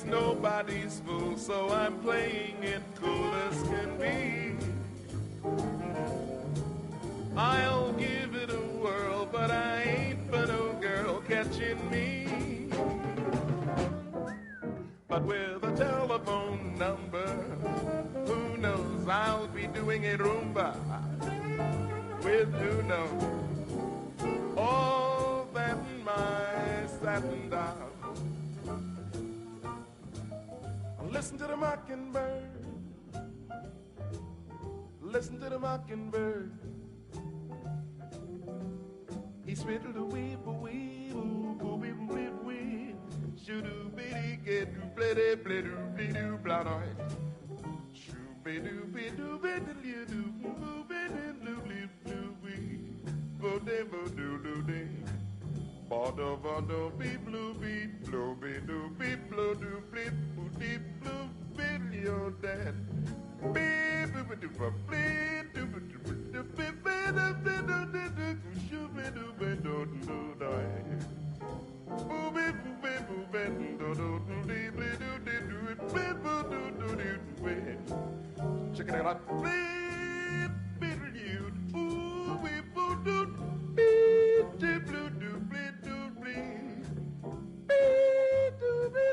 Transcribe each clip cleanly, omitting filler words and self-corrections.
nobody's fool, so I'm playing it cool as can be. I'll give it a whirl, but I ain't for no girl catching me. But with a telephone number, who knows, I'll be doing a Roomba with who knows all that in my satin down. Listen to the mockingbird, listen to the mockingbird. He's fiddle the weep a wee boo bee boo wee shoo doo bitty get do play de play do be do blah doy shoo be do be do be do do boo be do do do wee bo de bo do de ba do be blue be blow be do be blow do blip boo deep blue be your dad be boo do ba blip do do do be be do do shoo be do be do do die boo be boo be do do do be do do it be boo do do do check it out be be you boo be boo do be do blue do be do be do be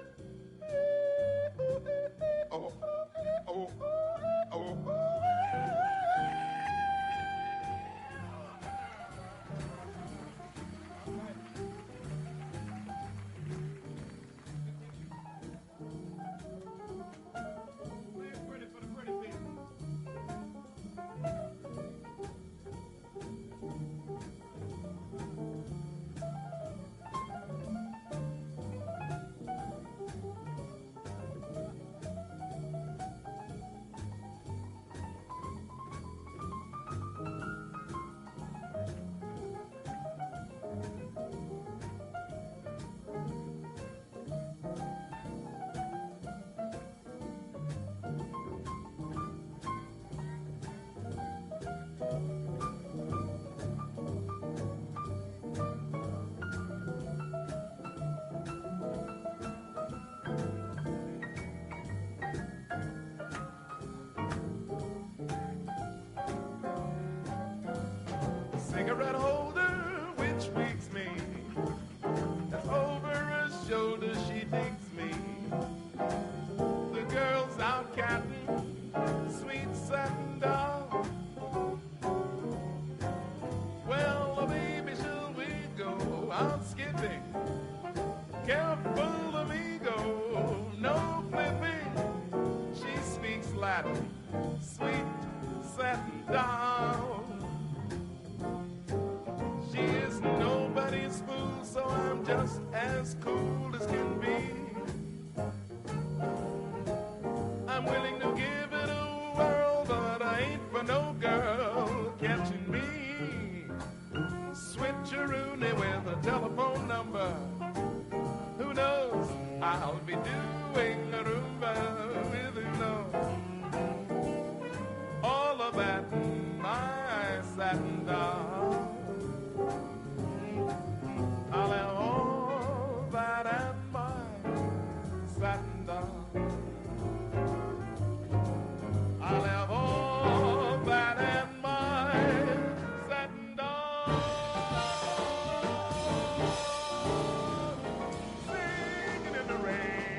oh oh oh cigarette holder which freaks me and over her shoulder she digs me the girl's out catting sweet satin doll well baby shall we go out skipping careful amigo no flipping she speaks Latin sweet satin doll she is nobody's fool, so I'm just as cool as can be. I'm willing to give it a whirl, but I ain't for no girl catching me. Switcheroony with a telephone number. Who knows? I'll be doing a Roomba with who knows all of that in my satin doll. I'll have all that and my satin doll. I'll have all that and my satin doll. Singing in the rain.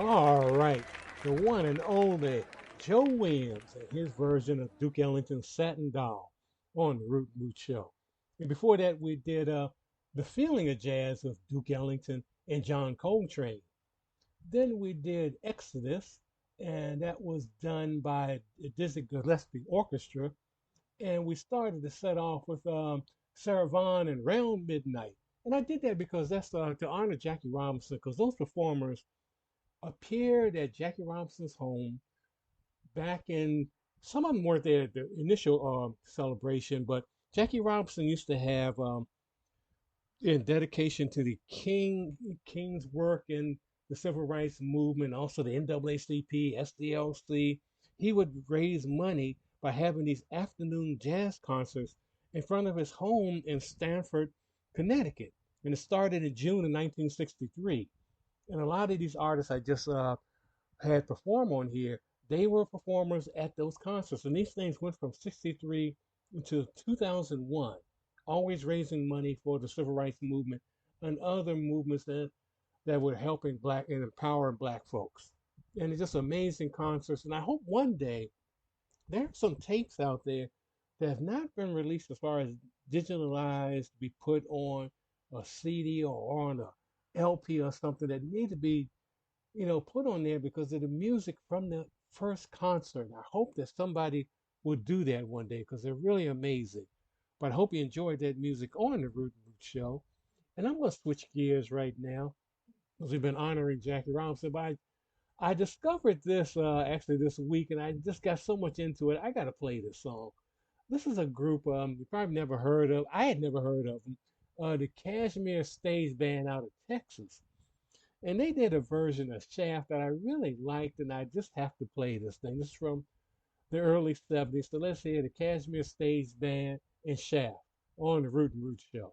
All right, the one and only Joe Williams and his version of Duke Ellington's Satin Doll on the Root Boot Show. And before that, we did The Feeling of Jazz of Duke Ellington and John Coltrane. Then we did Exodus, and that was done by the Dizzy Gillespie Orchestra. And we started the set off with Sarah Vaughan and Round Midnight. And I did that because that's to honor Jackie Robinson, because those performers appeared at Jackie Robinson's home back in, some of them weren't there at the initial celebration, but Jackie Robinson used to have, in dedication to the King's work in the civil rights movement, also the NAACP, SDLC, he would raise money by having these afternoon jazz concerts in front of his home in Stanford, Connecticut. And it started in June of 1963. And a lot of these artists I just had perform on here, they were performers at those concerts. And these things went from 63 to 2001, always raising money for the civil rights movement and other movements that were helping black and empowering black folks. And it's just amazing concerts. And I hope one day there are some tapes out there that have not been released as far as digitalized to be put on a CD or on a LP or something that need to be, put on there because of the music from the first concert. I hope that somebody will do that one day because they're really amazing. But I hope you enjoyed that music on the Root and Root Show. And I'm going to switch gears right now because we've been honoring Jackie Robinson. But I discovered this actually this week, and I just got so much into it. I got to play this song. This is a group you probably never heard of. I had never heard of them. The Kashmir Stage Band out of Texas. And they did a version of Shaft that I really liked, and I just have to play this thing. This is from the early 70s. So let's hear the Kashmir Stage Band and Shaft on the Root and Root Show.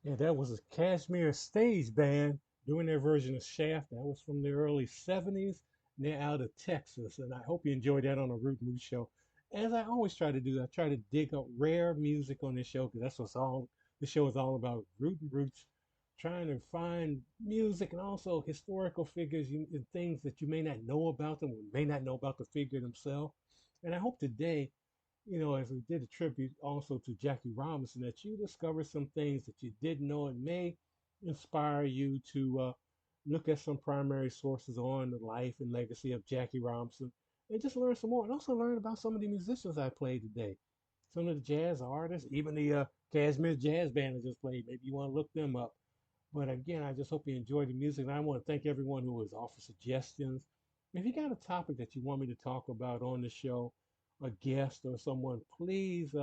Yeah, that was a Kashmir Stage Band doing their version of Shaft. That was from the early 70s. And they're out of Texas. And I hope you enjoyed that on a Root Moose show. As I always try to do, I try to dig up rare music on this show because that's what's all the show is all about, roots, trying to find music and also historical figures and things that you may not know about them or may not know about the figure themselves. And I hope today, as we did a tribute also to Jackie Robinson, that you discover some things that you didn't know and may inspire you to look at some primary sources on the life and legacy of Jackie Robinson and just learn some more. And also learn about some of the musicians I played today, some of the jazz artists, even the Kashmir Jazz Band I just played. Maybe you want to look them up. But again, I just hope you enjoy the music. And I want to thank everyone who has offered suggestions. If you got a topic that you want me to talk about on the show, a guest or someone, please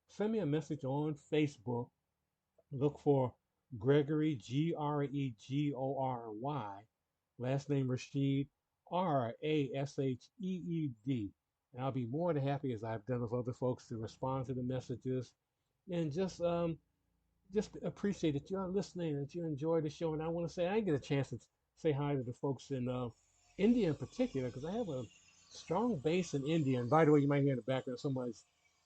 send me a message on Facebook. Look for Gregory, Gregory. Last name Rashid, Rasheed. And I'll be more than happy, as I've done with other folks, to respond to the messages and just appreciate that you're listening, that you enjoy the show. And I want to say I get a chance to say hi to the folks in India in particular, because I have a strong base in India. And by the way, you might hear in the background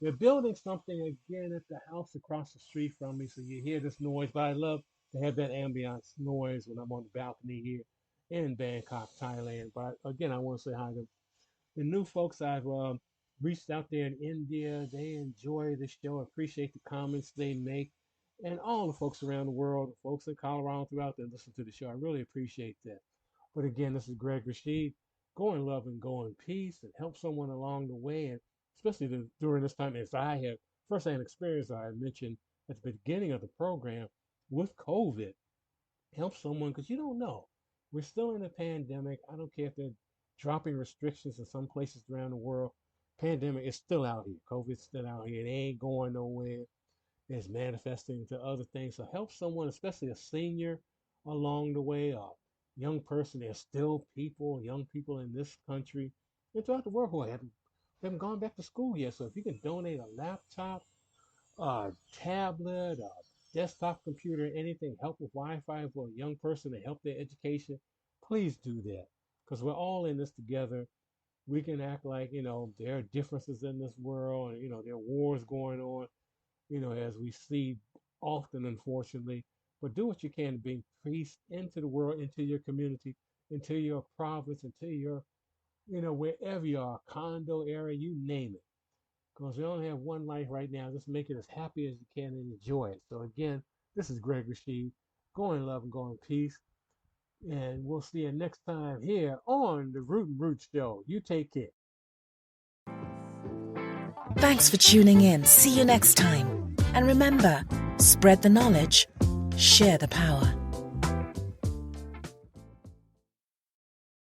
they're building something again at the house across the street from me, so you hear this noise. But I love to have that ambiance noise when I'm on the balcony here in Bangkok, Thailand. But again, I want to say hi to the new folks I've reached out there in India. They enjoy the show, appreciate the comments they make, and all the folks around the world, the folks in Colorado throughout that listen to the show. I really appreciate that. But again, this is Greg Rashid. Go in love and go in peace and help someone along the way. And especially during this time, as I have firsthand experience, I mentioned at the beginning of the program with COVID, help someone because you don't know. We're still in a pandemic. I don't care if they're dropping restrictions in some places around the world. Pandemic is still out here. COVID's still out here. It ain't going nowhere. It's manifesting into other things. So help someone, especially a senior along the way, a young person. There's still young people in this country and throughout the world who haven't gone back to school yet. So if you can donate a laptop, a tablet, a desktop computer, anything, help with Wi-Fi for a young person to help their education, please do that. Because we're all in this together. We can act like, there are differences in this world and, there are wars going on, as we see often, unfortunately. But do what you can to bring peace into the world, into your community, into your province, into your, wherever you are, condo area, you name it. Because we only have one life right now. Just make it as happy as you can and enjoy it. So again, this is Greg Rashid. Go in love and go in peace. And we'll see you next time here on the Root and Root Show. You take care. Thanks for tuning in. See you next time. And remember, spread the knowledge, share the power.